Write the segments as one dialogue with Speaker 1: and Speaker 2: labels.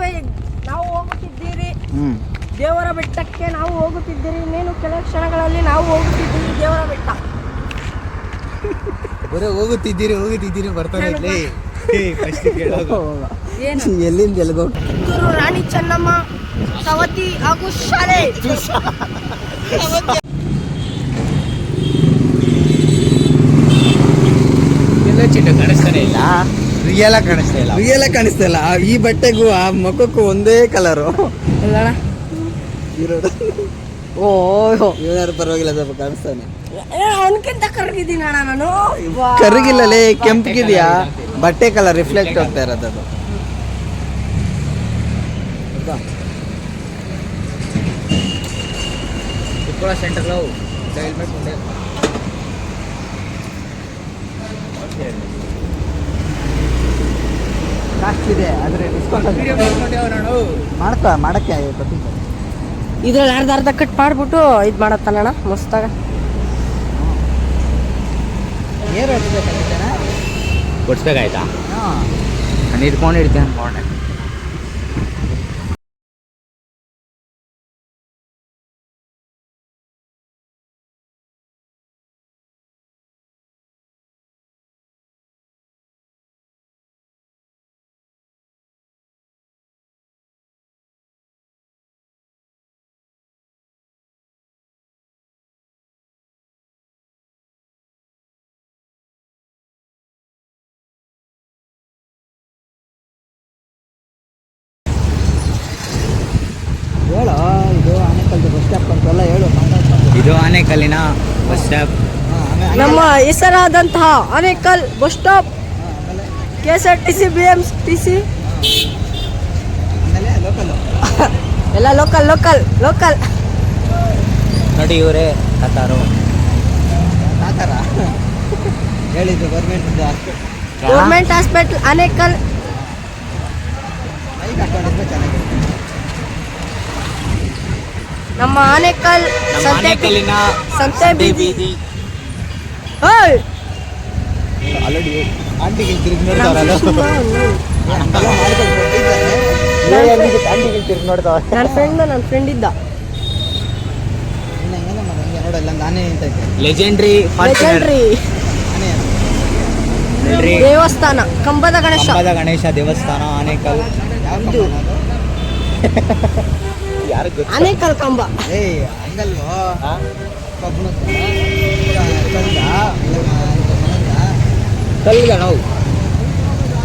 Speaker 1: Way ನಾವು ಹೋಗುತ್ತಿದ್ದೀರಿ ದೇವರ ಬೆಟ್ಟಕ್ಕೆ. ನಾವು ಹೋಗುತ್ತಿದ್ದೀರಿ, ಇನ್ನೇನು ಕೆಲವು ಕ್ಷಣಗಳಲ್ಲಿ ನಾವು ಹೋಗುತ್ತಿದ್ದೀರಿ ದೇವರ ಬೆಟ್ಟ.
Speaker 2: ಹೋಗುತ್ತಿದ್ದೀರಿ ಬರ್ತಾನೆ
Speaker 1: ಎಲ್ಲಿಂದ ಎಲ್ಲಿಗೋ ರಾಣಿ ಚೆನ್ನಮ್ಮ ಸವತಿ ಹಾಗೂ ಶಾಲೆ.
Speaker 2: ಎಲ್ಲ ಚಿಟ್ಟು ಕಾಣಿಸ್ತಾನೆ ಇಲ್ಲ, ರಿಯಲ್ ಕಾಣಿಸ್ತಾ ಇಲ್ಲ. ಈ ಬಟ್ಟೆಗೂ ಆ ಮುಖಕ್ಕೂ ಒಂದೇ ಕಲರು ಇರೋದು. ಇವನಾರು ಪರವಾಗಿಲ್ಲ, ಸ್ವಲ್ಪ ಕಾಣಿಸ್ತಾನೆ.
Speaker 1: ಅವನಕ್ಕಿಂತ ಕರಗಿದ್ದೀನಿ ಅಣ್ಣ ನಾನು.
Speaker 2: ಕರಗಿಲ್ಲಲೇ, ಕೆಂಪಗಿದ್ಯಾ, ಬಟ್ಟೆ ಕಲರ್ ರಿಫ್ಲೆಕ್ಟ್ ಆಗ್ತಾ ಇರೋದು. ಸೆಂಟರ್ ಹೆಲ್ಮೆಟ್ ಮುಂದೆ ಕಾಸ್ಟಿದೆ, ಆದರೆ ಡಿಸ್ಕೌಂಟ್ ಮಾಡಕ್ಕೆ
Speaker 1: ಇದ್ರಲ್ಲಿ ಅರ್ಧ ಕಟ್ ಮಾಡ್ಬಿಟ್ಟು ಇದು ಮಾಡತ್ತಲ್ಲಣ್ಣ ಮಸ್ತಾಗ.
Speaker 2: ಕೊಡ್ಸ್ಬೇಕಾಯ್ತಾ? ನಾನು ಇಟ್ಕೊಂಡಿರ್ತೀನಿ ಅನ್ಕೊಂಡೆ. ಹೇಳು, ಇದು ಆನೇಕಲ್ ಬಸ್ ಸ್ಟಾಪ್ ಅಂತೆಲ್ಲ ಹೇಳು. ಇದು ಆನೇಕಲ್ಲಿನ ಬಸ್ ಸ್ಟಾಪ್,
Speaker 1: ನಮ್ಮ ಹೆಸರಾದಂತಹ Anekal bus stop, KSRTC, BMTC ಎಲ್ಲ ಲೋಕಲ್
Speaker 2: ನೋಡಿ. ಇವರೇ ತಾತಾರ ಹೇಳಿದ್ದು
Speaker 1: ಗೌರ್ಮೆಂಟ್ ಹಾಸ್ಪಿಟಲ್ ಆನೇಕಲ್. ನಮ್ಮ ಆನೇಕಲ್ ಸಂತೆ ಬೀದಿ.
Speaker 2: ಆಲ್ರೆಡಿ ಆಂಟಿಗೆ ತಿರುಗಿ ನೋಡ್ತಾವ.
Speaker 1: ನನ್ನ ಫ್ರೆಂಡ್ ಇದ್ದ.
Speaker 2: ಲೆಜೆಂಡ್ರಿ
Speaker 1: ದೇವಸ್ಥಾನ, ಕಂಬದ ಗಣೇಶ
Speaker 2: ದೇವಸ್ಥಾನ ಆನೇಕಲ್.
Speaker 1: ಆನೇಕಲ್ ಕಂಬ.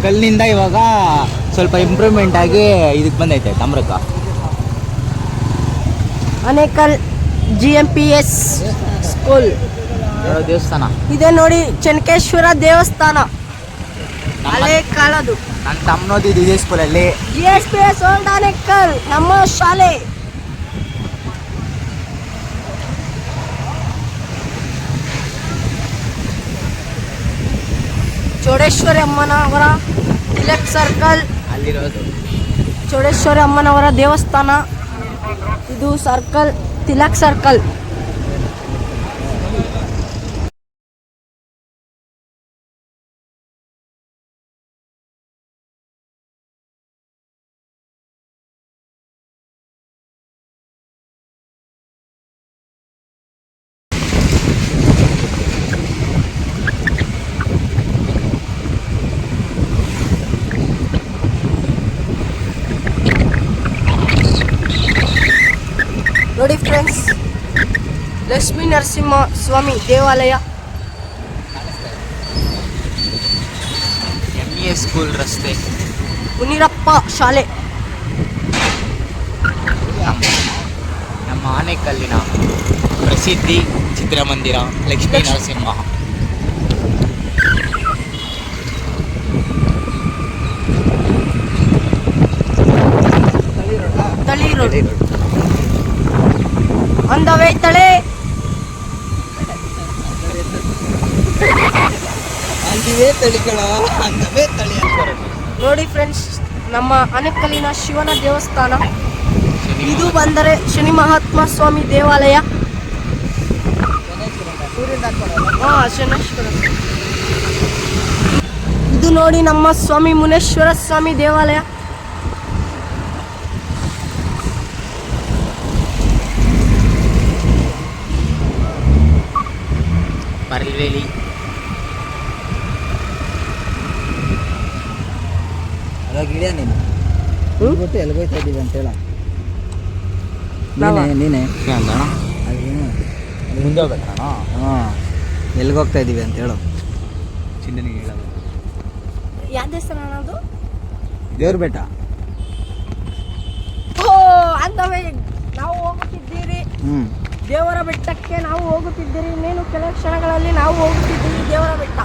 Speaker 2: ಕಲ್ಲಿನಿಂದ ಇವಾಗ ಸ್ವಲ್ಪ ಇಂಪ್ರೂವ್ಮೆಂಟ್ ಆಗಿ ಇದಕ್ಕೆ ಬಂದೈತೆ ತಾಮ್ರಕ್ಕ.
Speaker 1: ಆನೇಕಲ್ GMPS ಸ್ಕೂಲ್
Speaker 2: ದೇವಸ್ಥಾನ
Speaker 1: ಇದೆ ನೋಡಿ. ಚೆನ್ನಕೇಶ್ವರ ದೇವಸ್ಥಾನ ಹಳೆ ಕಾಲದು.
Speaker 2: ನನ್ನ ತಮ್ಮನೋದಿದ್ದು ಇದೇ ಸ್ಕೂಲಲ್ಲಿ.
Speaker 1: GSPS ಓಲ್ಡ್ ಆನೇಕಲ್ ನಮ್ಮ ಶಾಲೆ. ಚೌಡೇಶ್ವರಿ ಅಮ್ಮನವರ ತಿಲಕ್ ಸರ್ಕಲ್
Speaker 2: ಅಲ್ಲಿರೋದು.
Speaker 1: ಚೌಡೇಶ್ವರಿ ಅಮ್ಮನವರ ದೇವಸ್ಥಾನ ಇದು. Circle Tilak circle. ನೋಡಿ ಫ್ರೆಂಡ್ಸ್, ಲಕ್ಷ್ಮೀ ನರಸಿಂಹ ಸ್ವಾಮಿ ದೇವಾಲಯ.
Speaker 2: MES ಸ್ಕೂಲ್ ರಸ್ತೆ,
Speaker 1: ಮುನಿರಪ್ಪ ಶಾಲೆ.
Speaker 2: ನಮ್ಮ ಆನೇಕಲ್ಲಿನ ಪ್ರಸಿದ್ಧಿ ಚಿತ್ರಮಂದಿರ ಲಕ್ಷ್ಮೀ ನರಸಿಂಹ.
Speaker 1: ತಳಿ ರೋಡ್ ಅಂದವೇ ತಳೆ. ನೋಡಿ ಫ್ರೆಂಡ್ಸ್, ನಮ್ಮ ಆನೇಕಲ್ಲಿನ ಶಿವನ ದೇವಸ್ಥಾನ ಇದು. ಬಂದರೆ ಶನಿ ಮಹಾತ್ಮ ಸ್ವಾಮಿ ದೇವಾಲಯ. ಶನೇಶ್ವರ. ಇದು ನೋಡಿ ನಮ್ಮ ಸ್ವಾಮಿ ಮುನೇಶ್ವರ ಸ್ವಾಮಿ ದೇವಾಲಯ.
Speaker 3: ಪರ್ಲ್ವೇಲಿ.
Speaker 2: ಅವಾಗ ಇಳಿಯ ನೀನು ಗೊತ್ತು ಎಲ್ಗೋಯ್ತಾ ಇದ್ದೀವಿ ಅಂತ ಹೇಳ.
Speaker 1: ನಾವಾ?
Speaker 2: ನೀನೇ
Speaker 3: ಅಂದಣ
Speaker 2: ಅದೇನು
Speaker 3: ಮುಂದೆ ಹೋಗ್ಬೇಕಣ್ಣ.
Speaker 2: ಹಾಂ ಎಲ್ಗೋಗ್ತಾ ಇದ್ದೀವಿ ಅಂತ ಹೇಳು.
Speaker 3: ಚಿನ್ನನಿಗೆ ಹೇಳೋದು
Speaker 1: ಯಾವ ದೇವಸ್ಥಾನ ಅನ್ನೋದು?
Speaker 2: ದೇವ್ರ ಬೆಟ್ಟ.
Speaker 1: ಓ ಅಂತವೇ ನಾವು ಹೋಗುತ್ತಿದ್ದೀರಿ
Speaker 2: ಹ್ಞೂ
Speaker 1: ದೇವರ ಬೆಟ್ಟಕ್ಕೆ ನಾವು ಹೋಗುತ್ತಿದ್ದೀರಿ. ಇನ್ನೇನು ಕೆಲವು ಕ್ಷಣಗಳಲ್ಲಿ ನಾವು ಹೋಗುತ್ತಿದ್ದೀವಿ ದೇವರ ಬೆಟ್ಟ.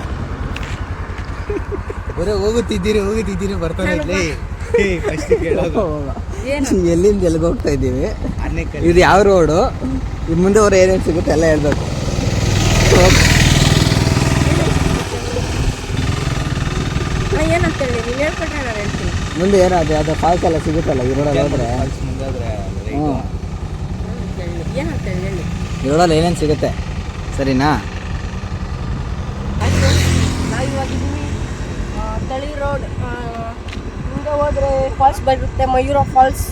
Speaker 2: ಬರೀ ಹೋಗುತ್ತಿದ್ದೀರಿ ಬರ್ತಾನೆ ಇರಲಿ.
Speaker 1: ಏನು
Speaker 2: ಎಲ್ಲಿಂದ ಎಲ್ಗೋಗ್ತಾ ಇದ್ದೀವಿ, ಇದು ಯಾವ ರೋಡು, ಈ ಮುಂದೆ ಅವ್ರು ಏನೇನು ಸಿಗುತ್ತೆ ಎಲ್ಲ ಹೇಳ್ಬೇಕು.
Speaker 1: ಏನಂತ ಹೇಳಿ ನೀನು ಹೇಳ್ಕೊಟ್ರೆ ನಾನು ಹೇಳ್ತೀನಿ.
Speaker 2: ಮುಂದೆ ಏನಾದ್ರು ಅದು ಫಾಲ್ಸ್ ಎಲ್ಲ ಸಿಗುತ್ತಲ್ಲ ಈ ರೋಡಲ್ಲಿ ಹೋದ್ರೆ. ಹ್ಞೂ
Speaker 1: ಏನಂತ ಹೇಳಿ
Speaker 2: ಈ ರೋಡಲ್ಲಿ ಏನೇನು ಸಿಗುತ್ತೆ ಸರಿನಾ?
Speaker 1: ಆಯ್ತು, ನಾವಿವಾಗಿದ್ದೀವಿ ತಳಿ ರೋಡ್. ಮುಂದೆ ಹೋದರೆ ಫಾಲ್ಸ್ ಬರುತ್ತೆ, ಮಯೂರ ಫಾಲ್ಸ್.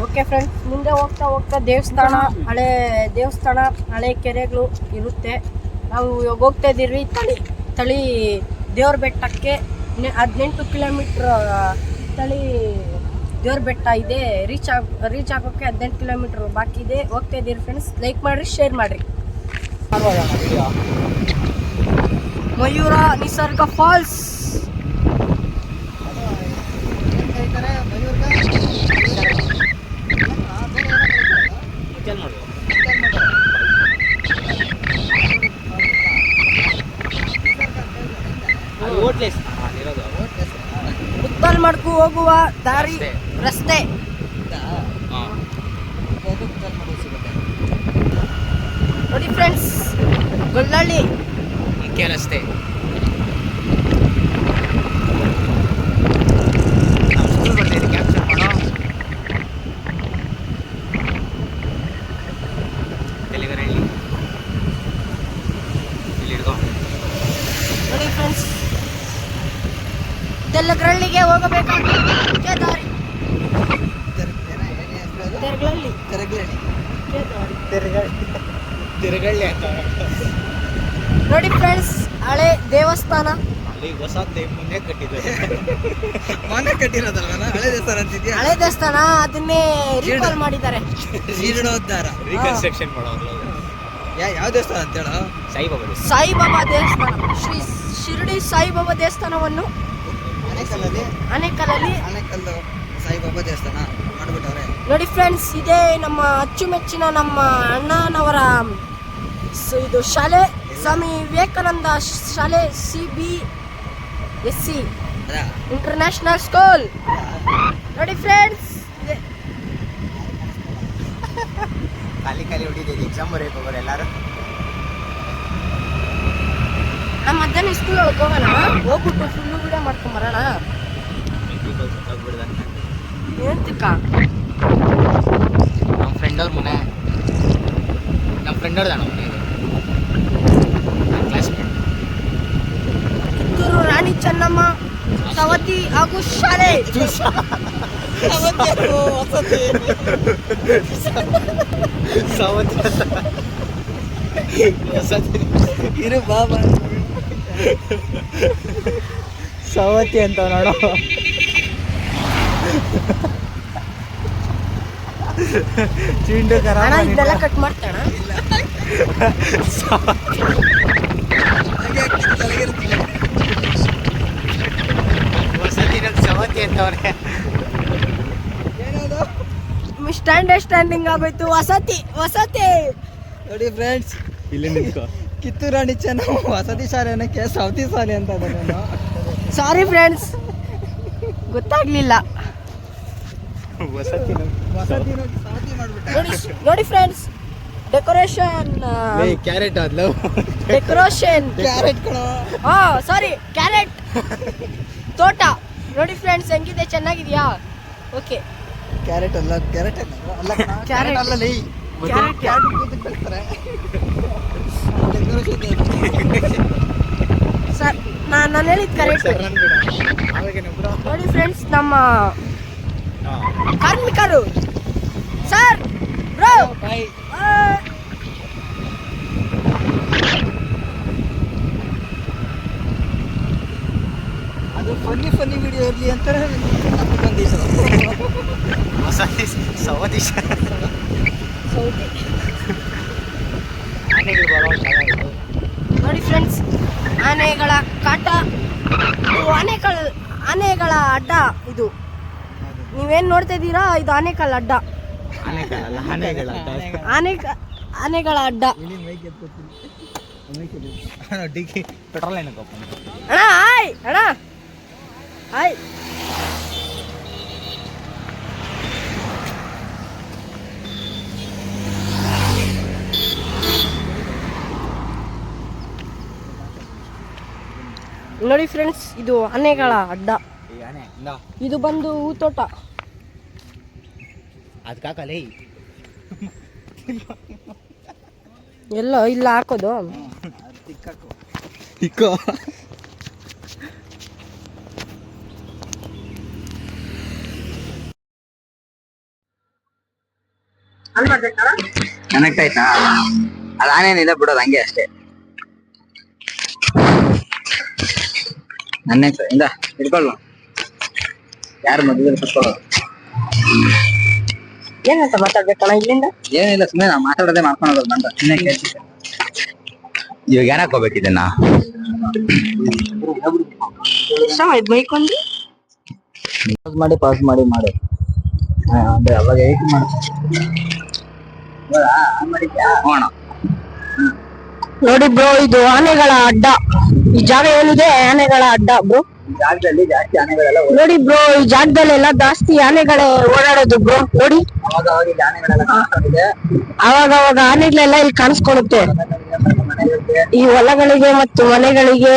Speaker 1: ಓಕೆ ಫ್ರೆಂಡ್ಸ್, ಮುಂದೆ ಹೋಗ್ತಾ ಹೋಗ್ತಾ ದೇವಸ್ಥಾನ, ಹಳೆ ದೇವಸ್ಥಾನ, ಹಳೆ ಕೆರೆಗಳು ಇರುತ್ತೆ. ನಾವು ಇವಾಗ ಹೋಗ್ತಾ ಇದ್ದೀವಿ ತಳಿ ದೇವ್ರ ಬೆಟ್ಟಕ್ಕೆ. 18 ಕಿಲೋಮೀಟ್ರ್ ತಳಿ ದೇವ್ರ ಬೆಟ್ಟ ಇದೆ. ರೀಚ್ ಆಗೋಕ್ಕೆ 18 ಕಿಲೋಮೀಟ್ರ್ ಬಾಕಿ ಇದೆ. ಹೋಗ್ತಾ ಇದ್ದೀರಿ ಫ್ರೆಂಡ್ಸ್. ಲೈಕ್ ಮಾಡಿರಿ, ಶೇರ್ ಮಾಡಿರಿ. ಮಯೂರ ನಿಸರ್ಗ ಫಾಲ್ಸ್. ಮುತ್ತಲ್ ಮಡ್ಕು ಹೋಗುವ ದಾರಿ ರಸ್ತೆ. ನೋಡಿ ಫ್ರೆಂಡ್ಸ್, ಗೊಲ್ಲಳ್ಳಿ
Speaker 3: ಮುಖ್ಯ ರಸ್ತೆ. ಕ್ಯಾಪ್ಚರ್ ಮಾಡೋ ತೆಲಿಗರಹಳ್ಳಿ ಇಲ್ಲಿ ಹಿಡ್ಕೊ.
Speaker 1: ನೋಡಿ ಫ್ರೆಂಡ್ಸ್, ತೆಲಗರಳ್ಳಿಗೆ ಹೋಗಬೇಕಾದ ದಾರಿ
Speaker 3: ತಿರುಗಳ್ಳಿ ಅಂತ
Speaker 1: ನೋಡಿ ಫ್ರೆಂಡ್ಸ್, ಹಳೆ ದೇವಸ್ಥಾನ.
Speaker 3: ಅಲ್ಲಿ ಹೊಸ ಮುಂದೆ ಕಟ್ಟಿದ್ದಾರೆ.
Speaker 2: ಮನೆ ಕಟ್ಟಿರೋದಲ್ವ ಹಳೆ ದೇವಸ್ಥಾನ ಅಂತಿದ್ಯಾ?
Speaker 1: ಹಳೆ ದೇವಸ್ಥಾನ, ಅದನ್ನೇ ರೀಕಾಲ್ ಮಾಡಿದ್ದಾರೆ.
Speaker 2: ಜೀರ್ಣೋದ್ಧಾರ
Speaker 3: ರೀಕನ್ಸ್ಟ್ರಕ್ಷನ್ ಮಾಡೋದು.
Speaker 2: ಯಾವ ದೇವಸ್ಥಾನ ಅಂತ ಹೇಳ?
Speaker 1: ಸಾಯಿಬಾಬಾ ದೇವಸ್ಥಾನ. ಶ್ರೀ ಶಿರಡಿ ಸಾಯಿಬಾಬಾ ದೇವಸ್ಥಾನವನ್ನು ಆನೇಕಲ್ಲಲ್ಲಿ
Speaker 2: ಆನೇಕಲ್ಲು ಸಾಯಿಬಾಬಾ ದೇವಸ್ಥಾನ ಮಾಡ್ಬಿಟ್ಟವ್ರೆ.
Speaker 1: ನೋಡಿ ಫ್ರೆಂಡ್ಸ್, ಇದೇ ನಮ್ಮ ಅಚ್ಚುಮೆಚ್ಚಿನ ನಮ್ಮ ಅಣ್ಣನವರ ಇದು ಶಾಲೆ, ಸ್ವಾಮಿ ವಿವೇಕಾನಂದ ಶಾಲೆ, CBSC ಇಂಟರ್ನ್ಯಾಷನಲ್ ಸ್ಕೂಲ್. ನೋಡಿ ಫ್ರೆಂಡ್ಸ್,
Speaker 3: ಖಾಲಿ ಹೊಡಿತಿದೆ. ಎಕ್ಸಾಮ್ ಬರೆಯಕ್ಕೆ ಹೋಗೋರು ಎಲ್ಲರೂ.
Speaker 1: ನಮ್ಮ ಮಧ್ಯಾಹ್ನ ಸ್ಕೂಲ್ ಒಳಗೆ ಹೋಗೋಣ, ಹೋಗ್ಬಿಟ್ಟು ಫುಲ್ಲು ವಿಡಿಯೋ ಮಾಡ್ಕೊಂಬರೋಣ. ಏನ್ ತಿಕ್ಕ
Speaker 3: ನಮ್ಮ ಫ್ರೆಂಡ್ ಅವ್ರ ಮನೆ, ನಮ್ಮ ಫ್ರೆಂಡ್ ಅವ್ರದ್ದು ಮನೆ ಇದೆ. ಕ್ಲಾಸ್ಮೇಟ್.
Speaker 1: ಕಿತ್ತೂರು ರಾಣಿ ಚೆನ್ನಮ್ಮ ಸವತಿ ಹಾಗೂ ಶಾಲೆ.
Speaker 2: ಇರು ಬಾಬಾ ಸವತಿ ಅಂತ ನೋಡೋ. ಚಿಂಡು ಕರ
Speaker 1: ಅಣ್ಣ ಇದೆಲ್ಲ ಕಟ್ ಮಾಡ್ತಾಣ.
Speaker 3: ಸವತಿ ಅಂತವ್ರೆ.
Speaker 1: ಸ್ಟ್ಯಾಂಡಿಂಗ್ ಆಗೋಯ್ತು. ವಸತಿ.
Speaker 2: ನೋಡಿ ಫ್ರೆಂಡ್ಸ್,
Speaker 3: ಇಲ್ಲಿ ನಿಂತ್ಕೋ.
Speaker 2: ಕಿತ್ತೂರು ರಾಣಿ ಚೆನ್ನಮ್ಮ ವಸತಿ ಶಾಲೆ ಅನ್ನಕ್ಕೆ ಸವತಿ ಶಾಲೆ ಅಂತ
Speaker 1: ಸಾರಿ ಫ್ರೆಂಡ್ಸ್, ಗೊತ್ತಾಗ್ಲಿಲ್ಲ.
Speaker 3: ವಸತಿ
Speaker 1: ನೋಡಿ ಫ್ರೆಂಡ್ಸ್, ಡೆಕೋರೇಷನ್
Speaker 3: ಕ್ಯಾರೆಟ್ ಆದ್ಲು.
Speaker 2: ಕ್ಯಾರೆಟ್ ಕಣೋ.
Speaker 1: ಸಾರಿ, ಕ್ಯಾರೆಟ್ ತೋಟ. ನೋಡಿ ಫ್ರೆಂಡ್ಸ್, ಹೆಂಗಿದೆ, ಚೆನ್ನಾಗಿದ್ಯಾ? ಓಕೆ.
Speaker 2: ಕ್ಯಾರೆಟ್ ಅಲ್ಲ, ಕ್ಯಾರೆಟ್ ಅಲ್ಲ, ಕ್ಯಾರೆಟ್ ಅಲ್ಲ ಲೈ.
Speaker 1: ಸರ್, ನಾನು ಹೇಳಿದ ಕರೆಕ್ಟ್. ನೋಡಿ ಫ್ರೆಂಡ್ಸ್, ನಮ್ಮ ಕಾರ್ಮಿಕರು. ಸರ್ ಬ್ರೋ,
Speaker 2: ಅದು ಫನ್ನಿ ವಿಡಿಯೋ ಇರಲಿ ಅಂತ ಬಂದಿ
Speaker 3: ಹೊಸ ಸವದಿಶ ಆನೆಗಳು ಬರೋ ಚೆನ್ನಾಗಿತ್ತು.
Speaker 1: ನೋಡಿ ಫ್ರೆಂಡ್ಸ್, ಆನೆಗಳ ಕಾಟ, ಇದು ಆನೆಗಳ ಅಡ್ಡ. ಇದು ನೀವೇನು ನೋಡ್ತಾ ಇದ್ದೀರಾ, ಇದು ಆನೆಕಲ್ ಅಡ್ಡ. ಆನೆಗಳ ಅಡ್ಡ.
Speaker 3: ಡಿಕ್ಕಿ ಪೆಟ್ರೋಲ್ ಏನಕ್ಕಪ್ಪ?
Speaker 1: ಅಣ್ಣ ಹಾಯ್, ಅಣ್ಣ ಹಾಯ್. ನೋಡಿ ಫ್ರೆಂಡ್ಸ್, ಇದು ಆನೆಗಳ ಅಡ್ಡ. ಇದು ಬಂದು ಹೂತೋಟ.
Speaker 3: ಅದಕ್ಕಾಕಲೇ
Speaker 1: ಎಲ್ಲ ಇಲ್ಲ ಹಾಕೋದು.
Speaker 2: ಇಕ್ಕೋ ಕನೆಕ್ಟ್ ಆಯ್ತಾ? ಅದು ಆನೇನಿಲ್ಲ ಬಿಡೋದು, ಹಂಗೆ ಅಷ್ಟೇ. ನನ್ನೇ ಇಂದ ಹಿಡ್ಕೊಳ್ಳು, ಯಾರು ಮದುವೆ ಕರ್ಕೊಳ್ಳೋದು.
Speaker 1: ಏನಂತ ಮಾತಾಡ್ಬೇಕಣ್ಣ ಇಲ್ಲಿಂದ?
Speaker 2: ಏನಿಲ್ಲ, ಸುಮ್ಮನೆ ನಾವು ಮಾತಾಡೋದೇ ಮಾಡ್ಕೊಂಡು ಬಂದ ಸುಮ್ಮನೆ ಕೇಳ್ತಿದ್ದೆ.
Speaker 3: ಇವಾಗ ಏನಕ್ಕೆ ಹೋಗ್ಬೇಕಿದ್ದನ್ನ?
Speaker 1: ಬೈಕೊಂಡ್ರಿ
Speaker 2: ಪಾಸ್ ಮಾಡಿ ಅಂದ್ರೆ ಅವಾಗ ಏಟ್ ಹೋಗೋಣ.
Speaker 1: ನೋಡಿ ಬ್ರೋ, ಇದು ಆನೆಗಳ ಅಡ್ಡ. ಈ ಜಾಗ ಏನಿದೆ ಆನೆಗಳ ಅಡ್ಡ ಬ್ರೋ.
Speaker 2: ಜಾಗದಲ್ಲಿ ಜಾಸ್ತಿ ಆನೆಗಳೆಲ್ಲ
Speaker 1: ನೋಡಿ ಬ್ರೋ, ಈ ಜಾಗದಲ್ಲೆಲ್ಲ ಜಾಸ್ತಿ ಆನೆಗಳೇ ಓಡಾಡೋದು ಬ್ರೋ. ನೋಡಿ
Speaker 2: ಅವಾಗ ಈ ಆನೆಗಳೆಲ್ಲ ಕಾಣಿಸ್ಕೊಂಡಿದೆ.
Speaker 1: ಅವಾಗ ಆನೆಗಳೆಲ್ಲ ಇಲ್ಲಿ ಕಾಣಿಸ್ಕೊಳುತ್ತೆ. ಈ ಹೊಲಗಳಿಗೆ ಮತ್ತು ಮನೆಗಳಿಗೆ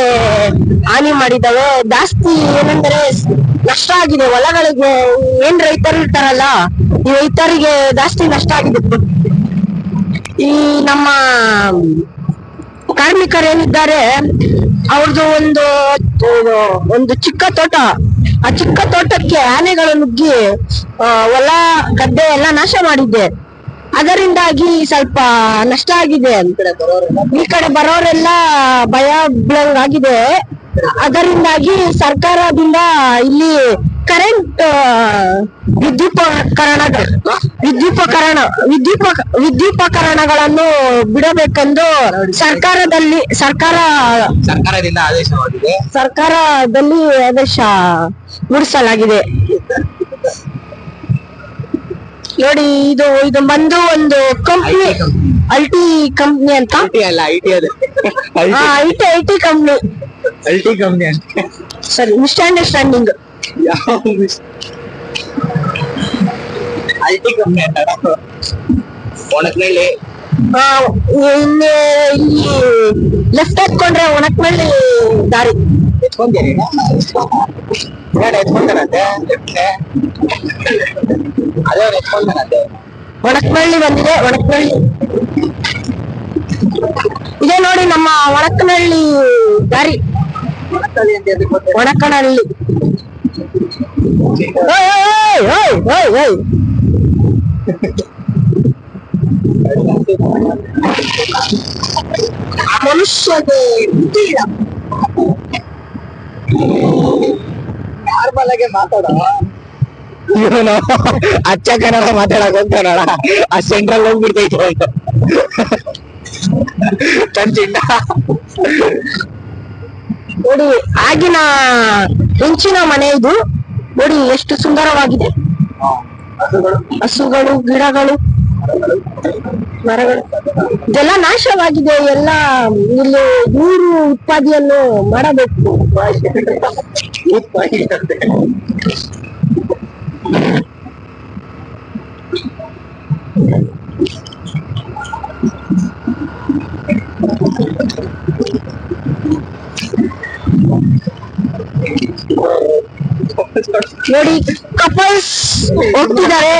Speaker 1: ಹಾನಿ ಮಾಡಿದಾವೆ. ಜಾಸ್ತಿ ಏನಂದ್ರೆ ನಷ್ಟ ಆಗಿದೆ ಹೊಲಗಳಿಗೆ. ಏನ್ ರೈತರು ಇರ್ತಾರಲ್ಲ, ಈ ರೈತರಿಗೆ ಜಾಸ್ತಿ ನಷ್ಟ ಆಗಿದೆ. ಈ ನಮ್ಮ ಕಾರ್ಮಿಕರೇನಿದ್ದಾರೆ, ಅವ್ರದ್ದು ಒಂದು ಚಿಕ್ಕ ತೋಟ. ಆ ಚಿಕ್ಕ ತೋಟಕ್ಕೆ ಆನೆಗಳು ನುಗ್ಗಿ ಹೊಲ ಗದ್ದೆ ಎಲ್ಲ ನಾಶ ಮಾಡಿದ್ದೆ. ಅದರಿಂದಾಗಿ ಸ್ವಲ್ಪ ನಷ್ಟ ಆಗಿದೆ. ಈ ಕಡೆ ಬರೋರೆಲ್ಲ ಭಯ ಬೀಳಂಗಾಗಿದೆ. ಅದರಿಂದಾಗಿ ಸರ್ಕಾರದಿಂದ ಇಲ್ಲಿ ಕರೆಂಟ್ ವಿದ್ಯುಪಕರಣಗಳನ್ನು ಬಿಡಬೇಕೆಂದು
Speaker 3: ಸರ್ಕಾರದಿಂದ ಆದೇಶವಾಗಿದೆ.
Speaker 1: ಸರ್ಕಾರದಲ್ಲಿ ಆದೇಶ ಮೂಡಿಸಲಾಗಿದೆ. ನೋಡಿ, ಇದು ಬಂದು ಒಂದು ಕಂಪ್ನಿ, ಅಲ್ಟಿ ಕಂಪ್ನಿ ಅಂತ.
Speaker 3: ಅಲ್ಲ ಐಟಿ, ಅದು
Speaker 1: ಐಟಿ ಕಂಪ್ನಿ.
Speaker 3: ಐಟಿ ಕಂಪ್ನಿ ಅಂತ.
Speaker 1: ಸರಿ, ಮಿಸ್ಅಂಡರ್ಸ್ಟ್ಯಾಂಡಿಂಗ್.
Speaker 3: ಐಟಿ ಕಂಪ್ನಿ ಅಂತ ಒಣಕ್ನಲ್ಲಿ.
Speaker 1: ಇಲ್ಲಿ ಲೆಫ್ಟ್ ಹಾಕೊಂಡ್ರೆ ಒಣಕ್ನಲ್ಲಿ ದಾರಿ.
Speaker 3: ಎತ್ಕೊಂತೀರಿ ಎತ್ಕೊಂತಾರಂತೆ, ಅದೇ ಎತ್ಕೊಂತಾರಂತೆ.
Speaker 1: ಒಣಕ್ನಳ್ಳಿ ಬಂದಿದೆ. ಒಣಕ್ನಳ್ಳಿ ಇದೆ ನೋಡಿ, ನಮ್ಮ ಒಣಕನಹಳ್ಳಿ ದಾರಿ. ಒಣಕನಹಳ್ಳಿ. ಮನುಷ್ಯಗೆ ಬುದ್ಧಿ ಇಲ್ಲ.
Speaker 2: ನಾರ್ಮಲ್ ಆಗಿ ಮಾತಾಡೋ.
Speaker 3: ಇವನು ಅಚ್ಚ ಕನ್ನಡ ಮಾತಾಡಕ್ ಹೋಗ್ತಾನೋಡ, ಆ ಸೆಂಟ್ರಲ್ ಹೋಗ್ಬಿಡ್ತೈತೆ ಅಂತ ತಂಚಿಂಡ.
Speaker 1: ನೋಡಿ, ಆಗಿನ ಹೆಂಚಿನ ಮನೆ ಇದು. ನೋಡಿ ಎಷ್ಟು ಸುಂದರವಾಗಿದೆ. ಹಸುಗಳು, ಗಿಡಗಳು, ಮರಗಳು ಇದೆಲ್ಲ ನಾಶವಾಗಿದೆ. ಎಲ್ಲ ಇಲ್ಲಿ ನೀರು ಉತ್ಪಾದನೆಯನ್ನು ಮಾಡಬೇಕು. ನೋಡಿ, ಕಪಲ್ಸ್ ಹೋಗ್ತಿದ್ದಾರೆ.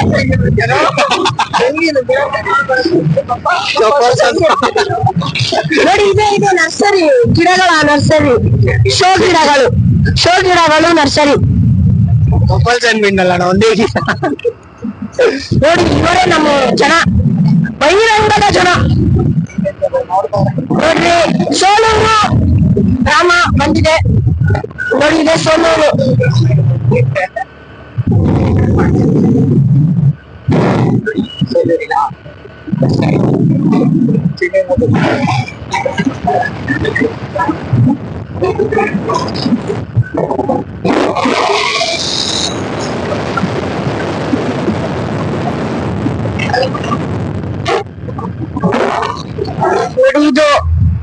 Speaker 1: ನೋಡಿ, ಇದೆ ನರ್ಸರಿ ಗಿಡಗಳ ನರ್ಸರಿ. ಶೋ ಗಿಡಗಳು ನರ್ಸರಿ. ನೋಡಿ, ಇವರೇ ನಮ್ಮ ಜನ, ಬಹಿರಂಗದ ಜನ. ನೋಡ್ರಿ, ಸೋಲೂರು ಗ್ರಾಮ ಬಂದಿದೆ. ನೋಡಿ ಇದೆ ಸೋಲೂರು. ನೋಡಿ ಇದು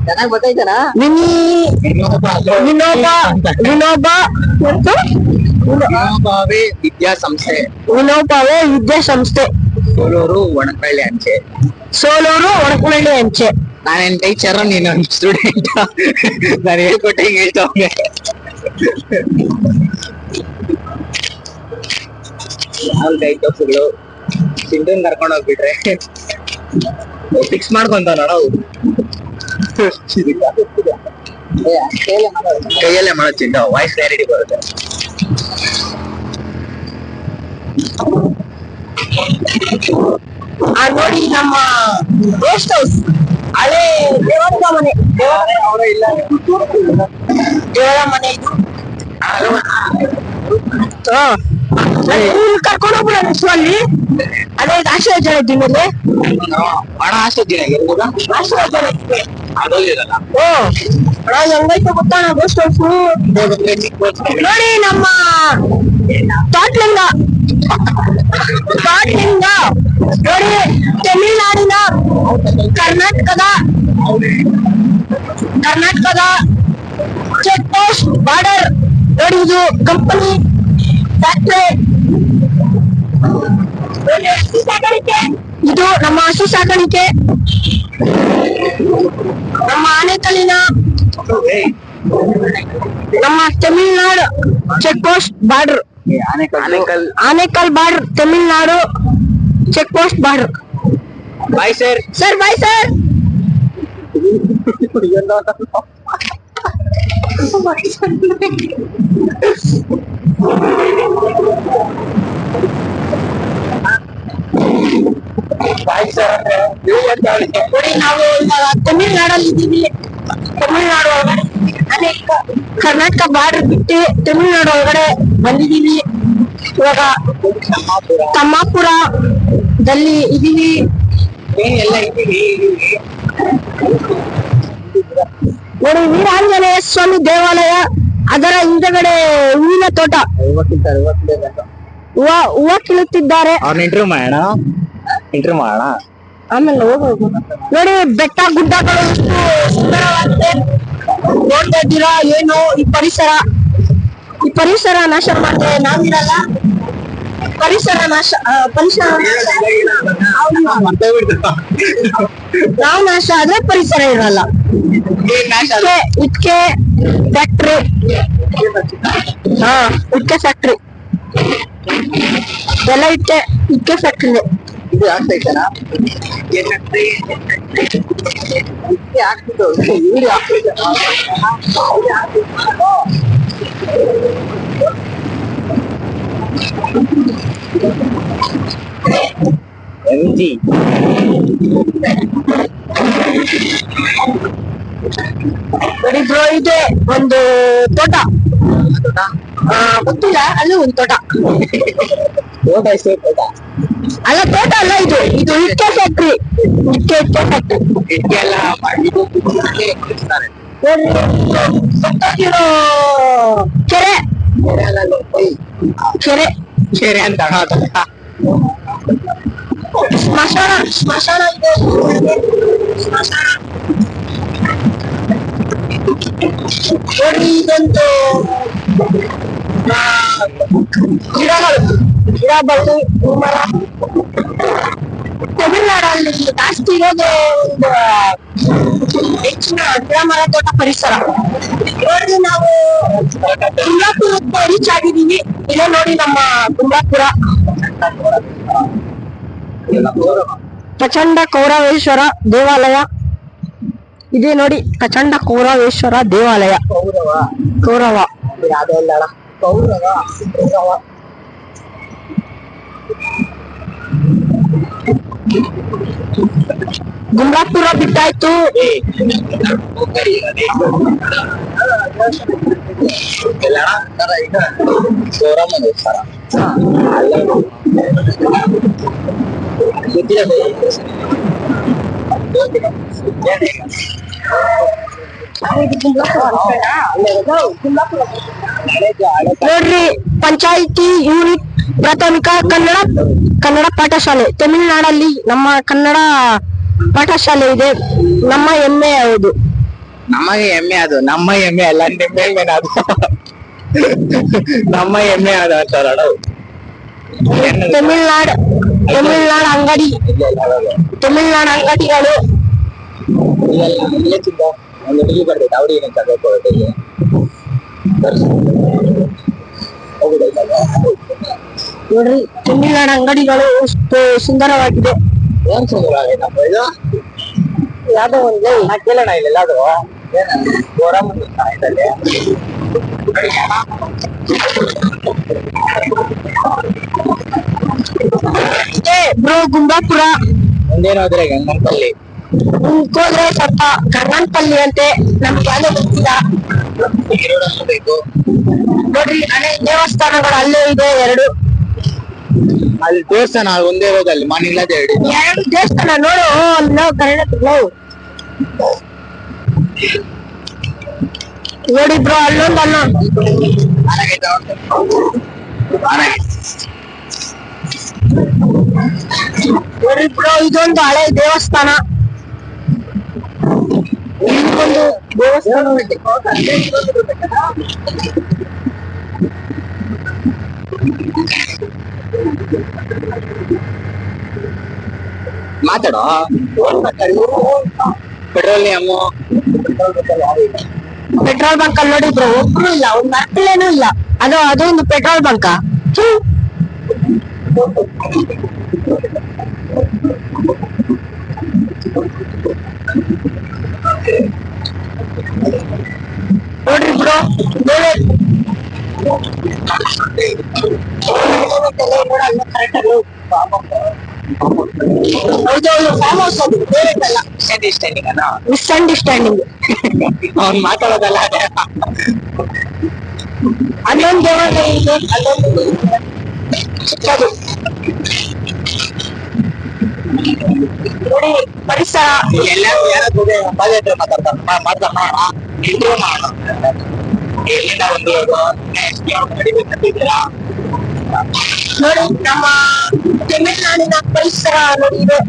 Speaker 2: ಚೆನ್ನಾಗಿ ಗೊತ್ತಾಯ್ತಾನ
Speaker 1: ವಿನೋಬ ಮತ್ತು
Speaker 2: ವಿನೋಬಾವೇ ವಿದ್ಯಾಸಂಸ್ಥೆ,
Speaker 1: ವಿನೋಬಾವೇ ವಿದ್ಯಾಸಂಸ್ಥೆ,
Speaker 2: ಸೋಲೂರು ಒಣಕಳ್ಳಿ ಅಂಚೆ.
Speaker 1: ಸೋಲೂರು ಒಣಕಳ್ಳಿ ಅಂಚೆ.
Speaker 2: ನಾನೇನ್ ಟೀಚರ್, ನೀನು ಸ್ಟೂಡೆಂಟ್. ನಾನು ಹೇಳ್ಕೊಟ್ಟೆ ಹಿಂಗ್ ಹೇಳ್ತಾವೆ. ಕೈ ತೋರ್ಸುಗಳು ಸಿಂಧುನ್ ಕರ್ಕೊಂಡು ಹೋಗ್ಬಿಟ್ರೆ ಫಿಕ್ಸ್ ಮಾಡ್ಕೊಂತ ನಾವು ಕೈಯಲ್ಲೇ ಮಾಡೋ ಚಿಂತ ವಾಯ್ಸ್ ಕ್ಲಾರಿಟಿ ಬರುತ್ತೆ.
Speaker 1: ನೋಡಿ ನಮ್ಮ ಗೆಸ್ಟ್ ಹೌಸ್, ಹಳೆ ದೇವರ ಮನೆ, ದೇವರ ಮನೆ ಇದು. ಕರ್ಕೊಂಡು ಹೋಗ್ಬಿಡ ಅಲ್ಲಿ ಅದೇ ಆಶೀರ್ವಾದ ಜನ ಇದ್ದೀನಿ ಮೇಲೆ
Speaker 2: ಬಹಳ ಆಸೆ ಇರ್ಬೋದಾ?
Speaker 1: ಆಶೀರ್ವಾದ ಜನ ಇದ್ದೀನಿ.
Speaker 2: ಅದಲ್ಲಿರಲ್ಲ.
Speaker 1: ಓ ಅಣ್ಣ ಹೆಂಗೈತೆ ಗೊತ್ತಾ ಗೆಸ್ಟ್ ಹೌಸ್. ನೋಡಿ ನಮ್ಮ ತಾಟ್ಲಿಂಗ ನೋಡಿ ತಮಿಳುನಾಡಿನ ಕರ್ನಾಟಕದ ಚೆಕ್ ಪೋಸ್ಟ್ ಬಾರ್ಡರ್. ನೋಡಿ ಇದು ಕಂಪನಿ ಫ್ಯಾಕ್ಟ್ರಿ. ಇದು ನಮ್ಮ ಹಸು ಸಾಕಾಣಿಕೆ. ನಮ್ಮ ಆನೆಕಲ್ಲಿನ ನಮ್ಮ Tamil Nadu check post border, Anekal border, Tamil Nadu check post border.
Speaker 2: Bye sir.
Speaker 1: Sir bye sir. ನೋಡಿ ನಾವು ಇವಾಗ ತಮಿಳ್ನಾಡಲ್ಲಿ ಇದ್ದೀವಿ. ತಮಿಳ್ನಾಡು ಒಳಗಡೆ ಅನೇಕ ಕರ್ನಾಟಕ ಬಾರ್ಡರ್ ಬಿಟ್ಟು ತಮಿಳ್ನಾಡು ಒಳಗಡೆ ಬಂದಿದ್ದೀವಿ. ಇವಾಗ ತಮ್ಮಾಪುರದಲ್ಲಿ ಇದೀವಿ.
Speaker 2: ಎಲ್ಲ ಇದ್ದೀವಿ.
Speaker 1: ನೋಡಿ ವೀರಾಂಜನೇಯ ಸ್ವಾಮಿ ದೇವಾಲಯ, ಅದರ ಹಿಂದಗಡೆ ಹೂವಿನ ತೋಟ, ಹೂವ ಕೀಳುತ್ತಿದ್ದಾರೆ.
Speaker 3: ಅವ್ರನ್ನ ಇಂಟರ್ವ್ಯೂ ಮಾಡೋಣ.
Speaker 1: ಆಮೇಲೆ ಹೋಗ್ಬೋದು. ನೋಡಿ ಬೆಟ್ಟ ಗುಡ್ಡಗಳು ಎಷ್ಟು ಸುಂದರವಾಗಿದೆ ನೋಡ್ತಾ ಇದ್ದೀರಾ. ಏನು ಈ ಪರಿಸರ ನಾಶ ಮಾಡಿದ್ರೆ ನಾವಿರಲ್ಲ. ಪರಿಸರ ನಾಶ ನಾವು ನಾಶ ಆದ್ರೆ ಪರಿಸರ ಇರಲ್ಲ. ಇಟ್ಕೆ ಫ್ಯಾಕ್ಟ್ರಿ, ಇಟ್ಕೆ ಫ್ಯಾಕ್ಟ್ರಿ ಎಲ್ಲ ಇಟ್ಕೆ ಫ್ಯಾಕ್ಟ್ರಿ.
Speaker 2: ಇದು ಆಗ್ತೈತನಾ?
Speaker 3: MG
Speaker 1: ನೋಡಿ ಬ್ರೋ, ಇದೆ ಒಂದು ತೋಟ. ಗೊತ್ತಿಲ್ಲ, ಅಲ್ಲಿ ಒಂದು ತೋಟ. ಅಲ್ಲ ತೋಟ ಅಲ್ಲ, ಇದು ಇಟ್ಕೆ ಫ್ಯಾಕ್ಟ್ರಿ. ಇಟ್ಕೆ ಫ್ಯಾಕ್ಟ್ರಿ
Speaker 2: ಎಲ್ಲ
Speaker 1: ಕೆರೆ ಕೆರೆ
Speaker 2: ಕೆರೆ ಅಂತ
Speaker 1: ಸ್ಮಶಾನ ಇದೆ. ನೋಡಿ ಇದೊಂದು ಗಿಡ ಬಳ್ಳಿ ಮರ. ತಮಿಳ್ನಾಡಲ್ಲಿ ಜಾಸ್ತಿ ಇರೋದೇ ಒಂದು ಹೆಚ್ಚಿನ ಗಿಡ ಮರ ತೋಟ ಪರಿಸರ. ನೋಡಿ ನಾವು ಕುಂದಾಪುರಕ್ಕೆ ರೀಚ್ ಆಗಿದ್ದೀವಿ. ಇಲ್ಲೇ ನೋಡಿ ನಮ್ಮ ಕುಂದಾಪುರ ಪ್ರಚಂಡ ಕೌರವೇಶ್ವರ ದೇವಾಲಯ ಇದೆ. ನೋಡಿ ಪ್ರಚಂಡ ಕೌರವೇಶ್ವರ ದೇವಾಲಯ. ಕೌರವ ಗುಂಡ್ಲಾಪುರ ಬಿಟ್ಟಾಯ್ತು.
Speaker 2: ಗೌರಮ್ಮ ದೇವಸ್ಥಾನ
Speaker 1: ನೋಡ್ರಿ, ಪಂಚಾಯಿತಿ ಯೂನಿಟ್ ಪ್ರಾಥಮಿಕ ಕನ್ನಡ ಪಾಠಶಾಲೆ ತಮಿಳುನಾಡಲ್ಲಿ ನಮ್ಮ ಕನ್ನಡ ಪಾಠಶಾಲೆ ಇದೆ. ನಮ್ಮ ಹೆಮ್ಮೆ ಯಾವುದು?
Speaker 2: ನಮಗೆ ಹೆಮ್ಮೆ ಅದು, ನಮ್ಮ ಹೆಮ್ಮೆ ಅಲ್ಲ, ನಿಮ್ಮ ಹೆಮ್ಮೆ ಅದು. ನಮ್ಮ ಹೆಮ್ಮೆ ಅದು ಅಂತಾರ.
Speaker 1: ತಮಿಳ್ನಾಡು ಅಂಗಡಿಗಳು
Speaker 2: ಒಂದು ಹುಡುಗಿ ಬರ್ತೈತೆ, ಅವ್ರಿಗೆ
Speaker 1: ನೋಡ್ರಿ, ತಮಿಳ್ನಾಡು ಅಂಗಡಿಗಳು ಎಷ್ಟು ಸುಂದರವಾಗಿದೆ.
Speaker 2: ಏನ್ ಸುಂದರವಾಗೈತಪ್ಪ ಇದು.
Speaker 1: ಯಾವ್ದೋ ಒಂದು
Speaker 2: ಕೇಳೋಣ ಇಲ್ಲ ಅದು ಗೌರಮ್ಮ ದೇವಸ್ಥಾನ
Speaker 1: ಬ್ರೋ ಗುಂಬಾಪುರ.
Speaker 2: ಮುಂದೇನು ಹೋದ್ರೆ ಗಂಗನಪಲ್ಲಿ,
Speaker 1: ಹೋದ್ರೆ ಸ್ವಲ್ಪ ಗಂಗನಪಲ್ಲಿ ಅಂತೆ, ನಮ್ಗೆ ಯಾವ್ದೋ ಗೊತ್ತಿಲ್ಲ.
Speaker 2: ಬೇಕು
Speaker 1: ನೋಡ್ರಿ, ಹಳೆ ದೇವಸ್ಥಾನಗಳು ಅಲ್ಲೇ ಇದೆ ಎರಡು.
Speaker 2: ಅಲ್ಲಿ ದೇವಸ್ಥಾನ ಒಂದೇ ಇರೋದಲ್ಲಿ ಮನಿಲ್ಲದೆ
Speaker 1: ಎರಡು ದೇವಸ್ಥಾನ ನೋಡು, ಅಲ್ಲಿ ಕರ್ನಾಟಕ ನೋಡಿ ಬ್ರೋ, ಅಲ್ಲೊಂದು ನೋಡಿ ಬ್ರೋ, ಇದೊಂದು ಹಳೆ ದೇವಸ್ಥಾನ. ಇಲ್ಲೊಂದು ದೇವಸ್ಥಾನ
Speaker 2: ಮಾತಾಡೋ. ಪೆಟ್ರೋಲಿಯಂ
Speaker 1: ಪೆಟ್ರೋಲ್ ಬಂಕ್ ಅಲ್ಲಿ ನೋಡಿ ಬ್ರೋ, ಒಬ್ರು ಇಲ್ಲ, ಒಂದ್ ಮಕ್ಕಳೇನೂ ಇಲ್ಲ. ಅದೊಂದು ಪೆಟ್ರೋಲ್ ಬಂಕ್. ನೋಡ್ರಿ ಬ್ರೋ, ಫಾರ್ಮ್ ಹೌಸ್ ಮಿಸ್ಅಂಡರ್ಸ್ಟ್ಯಾಂಡಿಂಗ್.
Speaker 2: ಅವ್ನು ಮಾತಾಡೋದಲ್ಲ.
Speaker 1: ಅಲ್ಲೊಂದು ದೇವಾಲಯ ಇದೆ, ನೋಡಿ ಪರಿಸರ.
Speaker 2: ಎಲ್ಲ ಪಾದಯಾತ್ರೆ ಮಾಡ್ತಾರ ಎಲ್ಲಿಂದ
Speaker 1: ನೋಡಿ, ನಮ್ಮ ತಮಿಳುನಾಡಿನ ಪರಿಸರ ನೋಡಿ ಇದೆ.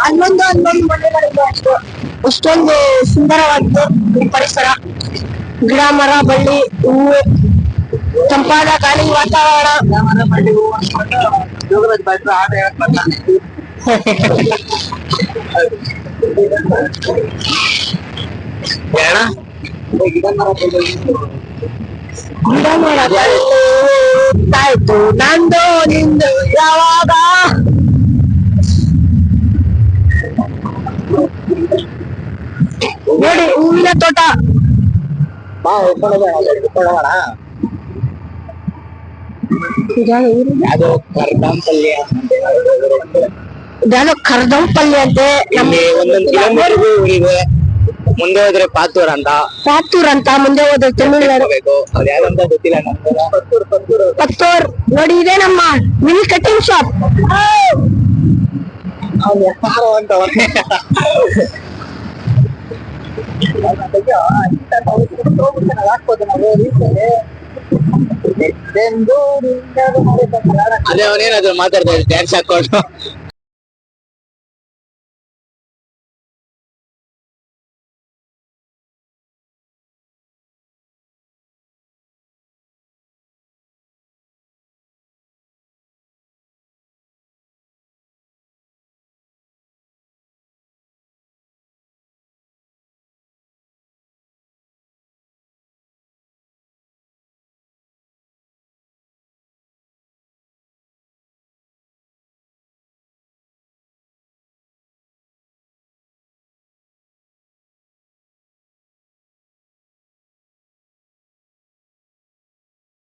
Speaker 1: ಹನ್ನೊಂದು ಮನೆಗಳಿದೆ ಅಷ್ಟು. ಅಷ್ಟೊಂದು ಸುಂದರವಾಗಿದೆ ಈ ಪರಿಸರ. ಗಿಡ, ಮರ, ಬಳ್ಳಿ, ಹೂವು, ತಂಪಾದ ಗಾಳಿ, ವಾತಾವರಣ. ಗಿಡ ಮರ ಆಯ್ತು ನಂದು ನಿಂದು ಯಾವಾಗ. ನೋಡಿ, ಹೂವಿನ ತೋಟ.
Speaker 2: ಯಾವ್ದೋ ಕರ್ದಂಪಲ್ಯ
Speaker 1: ಇದ್ಯಾವುದೋ ಕರ್ದಂಪಲ್ಲಿ ಅಂತೆ.
Speaker 2: ಇಲ್ಲಿ ಒಂದೊಂದು ಕಿಲೋಮೀಟರ್ಗೂ ಊರಿದೆ. ಮುಂದೆ ಹೋದ್ರೆ ಪಾತೂರ್ ಅಂತ ಮುಂದೆ ಹೋದ್ರೆ ತಮಿಳುನಾಡು. ಅದು ಯಾವ್ದಂತ ಗೊತ್ತಿಲ್ಲ ನಮ್ಗೆ.
Speaker 1: ಪತ್ತೂರ್ ನೋಡಿ, ಇದೆ ನಮ್ಮ ಮಿನಿ ಕಟಿಂಗ್ ಶಾಪ್.
Speaker 2: ಅಂತ ಅದೇ ಅವನೇನಾದ್ರು ಮಾತಾಡ್ತಾ ಡ್ಯಾನ್ಸ್ ಹಾಕೊಂಡು